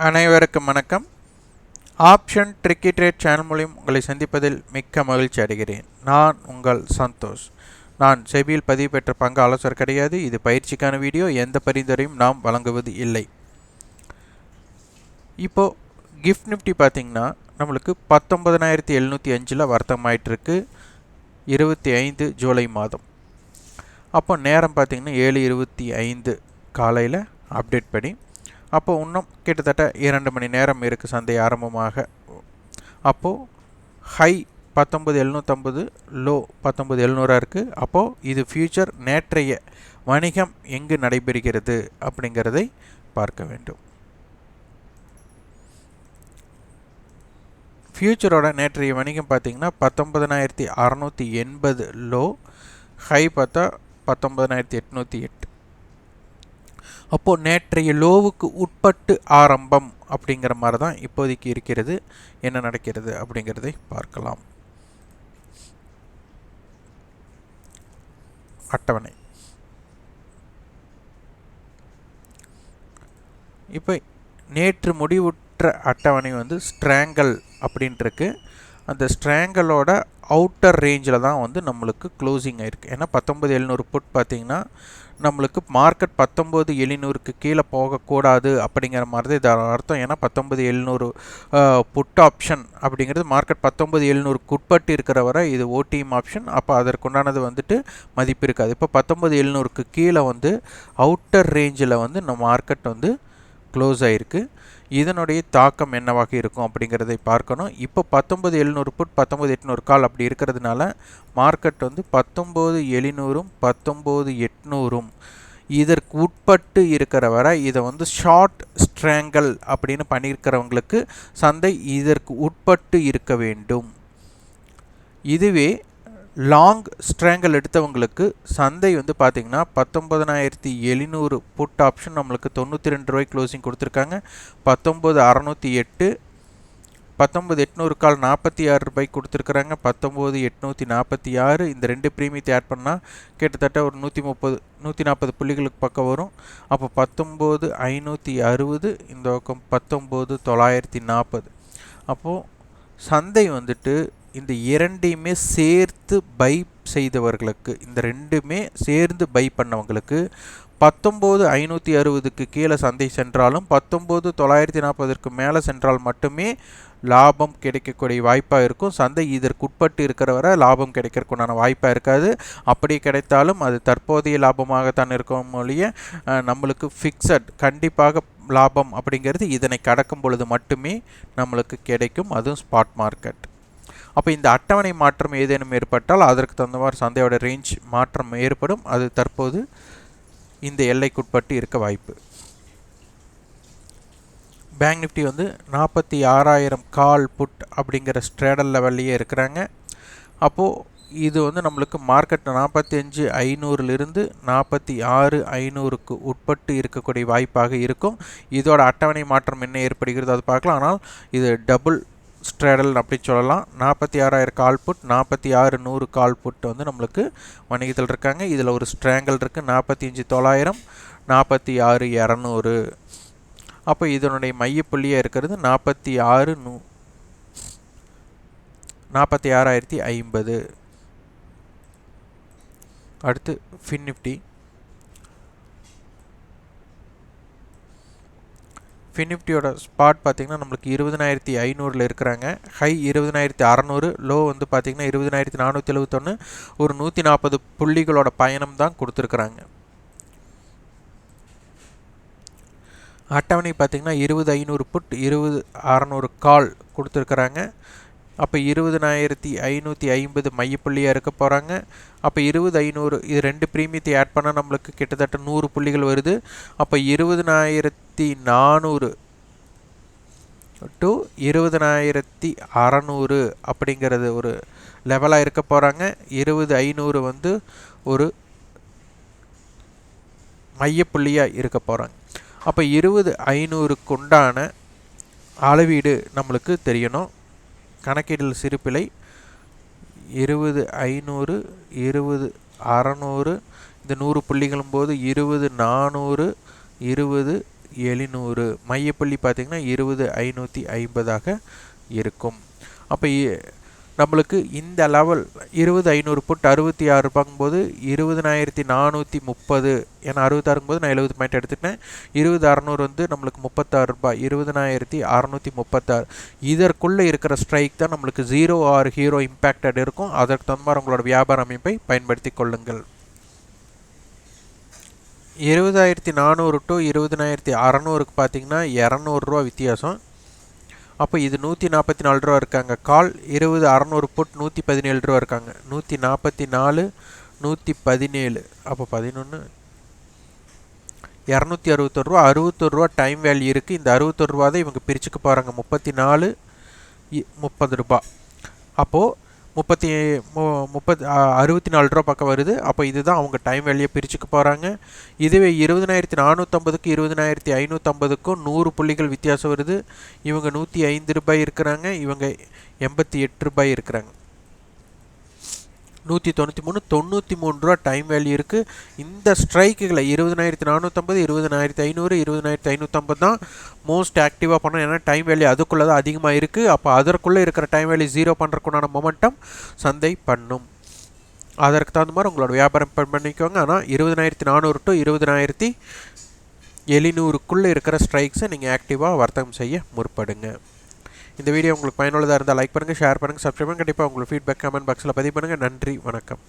அனைவருக்கும் வணக்கம். Option tricky trade channel மூலம் உங்களை சந்திப்பதில் மிக்க மகிழ்ச்சி அடைகிறேன். நான் உங்கள் சந்தோஷ். நான் செபியில் பதிவு பெற்ற பங்கு ஆலோசகர் கிடையாது. இது பயிற்சிக்கான வீடியோ. எந்த பரிந்துரையும் நாம் வழங்குவது இல்லை. இப்போது கிஃப்ட் நிஃப்டி பார்த்திங்கன்னா நம்மளுக்கு 19,705 வர்த்தகமாயிட்டு இருக்கு. 25 ஜூலை மாதம். அப்போ நேரம் பார்த்திங்கன்னா 7:25 காலையில் அப்டேட் பண்ணி. அப்போ இன்னும் கிட்டத்தட்ட 2 மணி நேரம் இருக்குது சந்தை ஆரம்பமாக. அப்போது ஹை 19,750, லோ 19,700 இருக்குது. அப்போது இது ஃபியூச்சர் நேற்றைய வணிகம் எங்கு நடைபெறுகிறது அப்படிங்கிறதை பார்க்க வேண்டும். ஃபியூச்சரோட நேற்றைய வணிகம் பார்த்திங்கன்னா 19,680 லோ, ஹை பார்த்தா 19,808. அப்போது நேற்றைய லோவுக்கு உட்பட்டு ஆரம்பம் அப்படிங்கிற மாதிரி தான் இப்போதைக்கு இருக்கிறது. என்ன நடக்கிறது அப்படிங்கிறதை பார்க்கலாம். அட்டவணை இப்போ நேற்று முடிவுற்ற அட்டவணை ஸ்ட்ராங்கல் அப்படின்ட்டுருக்கு. அந்த ஸ்ட்ராங்கலோட அவுட்டர் ரேஞ்சில் தான் நம்மளுக்கு க்ளோசிங் ஆகிருக்கு. ஏன்னா 19,700 புட் பார்த்திங்கன்னா நம்மளுக்கு மார்க்கெட் 19,700க்கு கீழே போகக்கூடாது அப்படிங்கிற மாதிரி தான் இதோட அர்த்தம். ஏன்னா 19,700 புட் ஆப்ஷன் அப்படிங்கிறது மார்க்கெட் 19,700க்கு உட்பட்டு இருக்கிற வரை இது ஓடிஎம் ஆப்ஷன். அப்போ அதற்குண்டானது மதிப்பு இருக்காது. இப்போ 19,700க்கு கீழே அவுட்டர் ரேஞ்சில் நம்ம மார்க்கெட் க்ளோஸ் ஆகிருக்கு. இதனுடைய தாக்கம் என்னவாக இருக்கும் அப்படிங்கிறதை பார்க்கணும். இப்போ 19,700 புட் 19,800 கால் அப்படி இருக்கிறதுனால மார்க்கெட் 19,700ம் 19,800ம் இதற்கு உட்பட்டு இருக்கிற வரை இதை ஷார்ட் ஸ்ட்ராங்கல் அப்படின்னு பண்ணியிருக்கிறவங்களுக்கு சந்தை இதற்கு உட்பட்டு இருக்க வேண்டும். இதுவே லாங் ஸ்ட்ராங்கல் எடுத்தவங்களுக்கு சந்தை பார்த்திங்கன்னா 19,700 புட் ஆப்ஷன் நம்மளுக்கு 92 ரூபாய் க்ளோசிங் கொடுத்துருக்காங்க. 19,608, 19,800 கால் 46 ரூபாய் கொடுத்துருக்குறாங்க. 19,846 இந்த ரெண்டு ப்ரீமியத்தை ஆட் பண்ணால் கிட்டத்தட்ட ஒரு 140 புள்ளிகளுக்கு பக்கம் வரும். அப்போ 19,560, இந்த பக்கம் 19,940. அப்போது சந்தை இந்த இரண்டையுமே சேர்த்து பை செய்தவர்களுக்கு, இந்த ரெண்டுமே சேர்ந்து பை பண்ணவங்களுக்கு 19,560க்கு கீழே சந்தை சென்றாலும் 19,940க்கு மேலே சென்றால் மட்டுமே லாபம் கிடைக்கக்கூடிய வாய்ப்பாக இருக்கும். சந்தை இதற்கு உட்பட்டு இருக்கிற வரை லாபம் கிடைக்கிறதுக்குண்டான வாய்ப்பாக இருக்காது. அப்படி கிடைத்தாலும் அது தற்போதைய லாபமாகத்தான் இருக்கும் மொழிய நம்மளுக்கு ஃபிக்ஸட் கண்டிப்பாக லாபம் அப்படிங்கிறது இதனை கடக்கும் பொழுது மட்டுமே நம்மளுக்கு கிடைக்கும். அதுவும் ஸ்பாட் மார்க்கெட். அப்போ இந்த அட்டவணை மாற்றம் ஏதேனும் ஏற்பட்டால் அதற்கு தகுந்தவாறு சந்தையோட ரேஞ்ச் மாற்றம் ஏற்படும். அது தற்போது இந்த எல்லைக்குட்பட்டு இருக்க வாய்ப்பு. பேங்க் நிஃப்டி 46,000 கால் புட் அப்படிங்கிற ஸ்ட்ரேடல் லெவல்லையே இருக்கிறாங்க. அப்போது இது நம்மளுக்கு மார்க்கெட் 45,500லிருந்து 46,500க்கு உட்பட்டு இருக்கக்கூடிய வாய்ப்பாக இருக்கும். இதோட அட்டவணை மாற்றம் என்ன ஏற்படுகிறது அது பார்க்கலாம். ஆனால் இது டபுள் ஸ்ட்ரேடல் அப்படின்னு சொல்லலாம். 46,000 கால் புட், 46,100 கால் புட் நம்மளுக்கு வணிகத்தில் இருக்காங்க. இதில் ஒரு ஸ்ட்ராங்கல் இருக்குது 45,900, 46,200. அப்போ இதனுடைய மையப்புள்ளியாக இருக்கிறது 46,050. அடுத்து ஃபின்னிஃப்டி. ஃபின்னிஃப்டியோட ஸ்பாட் பார்த்திங்கன்னா நம்மளுக்கு 20,500 இருக்கிறாங்க. ஹை 20,600, லோ பார்த்திங்கன்னா 20,471. ஒரு 140 புள்ளிகளோட பயணம் தான் கொடுத்துருக்குறாங்க. அட்டவணை பார்த்திங்கன்னா 20,500 புட் 20,600 கால் கொடுத்துருக்குறாங்க. அப்போ 20,550 மையப்புள்ளியாக இருக்க போகிறாங்க. அப்போ 20,500 இது ரெண்டு ப்ரீமியத்தை ஆட் பண்ணால் நம்மளுக்கு கிட்டத்தட்ட 100 புள்ளிகள் வருது. அப்போ 20,400 டு 20,600 அப்படிங்கிறது ஒரு லெவலாக இருக்க போகிறாங்க. 20,500 ஒரு மையப்புள்ளியாக இருக்க போகிறாங்க. அப்போ 20,500க்கு உண்டான அளவீடு நம்மளுக்கு தெரியணும். கணக்கீடில் சிறுப்பிலை 20,500, 20,600 இந்த 100 புள்ளிகளும் போது 20,400, 20, 700 மையப்புள்ளி பார்த்தீங்கன்னா 20550 இருக்கும். அப்போ நம்மளுக்கு இந்த லெவல் 20500 புட் 66 ரூபாங்கும்போது 20430, ஏன்னா 66ங்கும்போது நான் 70 பாயிண்ட் எடுத்துட்டேன். 20600 வந்து நம்மளுக்கு 36 ரூபாய், 20636. இதற்குள்ளே இருக்கிற ஸ்ட்ரைக் தான் நம்மளுக்கு 0 ஆர் ஹீரோ இம்பேக்டட் இருக்கும். அதற்கு தகுந்த மாதிரி உங்களோட வியாபார அமைப்பை பயன்படுத்தி கொள்ளுங்கள். 20400 டு 20600க்கு பார்த்தீங்கன்னா 200 ரூபா வித்தியாசம். அப்போ இது 144 ரூபா இருக்காங்க கால். 20600 புட் 117 ரூபா இருக்காங்க. 144 117 அப்போ 11 261 ரூபா. 61 ரூபா டைம் வேல்யூ இருக்குது. இந்த 61 ரூபா தான் இவங்க பிரிச்சுக்க போகிறாங்க. 34 30 ரூபா. அப்போது 64 ரூபா பக்கம் வருது. அப்போ இதுதான் அவங்க டைம் வேல்யூ பிரிச்சுக்க போகிறாங்க. இதுவே 20450க்கு 20550க்கும் 100 புள்ளிகள் வித்தியாசம் வருது. இவங்க 105 ரூபாய் இருக்கிறாங்க, இவங்க 88 ரூபாய் இருக்கிறாங்க. 193 93 ரூபா டைம் வேல்யூ இருக்குது. இந்த ஸ்ட்ரைக்குகளை 20450, 20500, 20550 தான் மோஸ்ட் ஆக்டிவாக பண்ணணும். ஏன்னா டைம் வேல்யூ அதுக்குள்ளே தான் அதிகமாக இருக்குது. அப்போ அதற்குள்ளே இருக்கிற டைம் வேல்யூ 0 பண்ணுறதுக்குண்டான மொமெண்டம் சந்தை பண்ணும். அதற்கு தகுந்த மாதிரி உங்களோட வியாபாரம் பண்ணிக்கோங்க. ஆனால் 20400 டு 20700க்குள்ளே இருக்கிற ஸ்ட்ரைக்ஸை நீங்கள் ஆக்டிவாக வர்த்தகம் செய்ய முற்படுங்க. இந்த வீடியோ உங்களுக்கு பயனுள்ளதாக இருந்தால் லைக் பண்ணுங்கள், ஷேர் பண்ணுங்கள், சப்ஸ்கிரைப் பண்ணுங்கள். கண்டிப்பாக உங்களுக்கு ஃபீட்பேக் கமெண்ட் பாக்ஸில் பதிவு பண்ணுங்கள். நன்றி, வணக்கம்.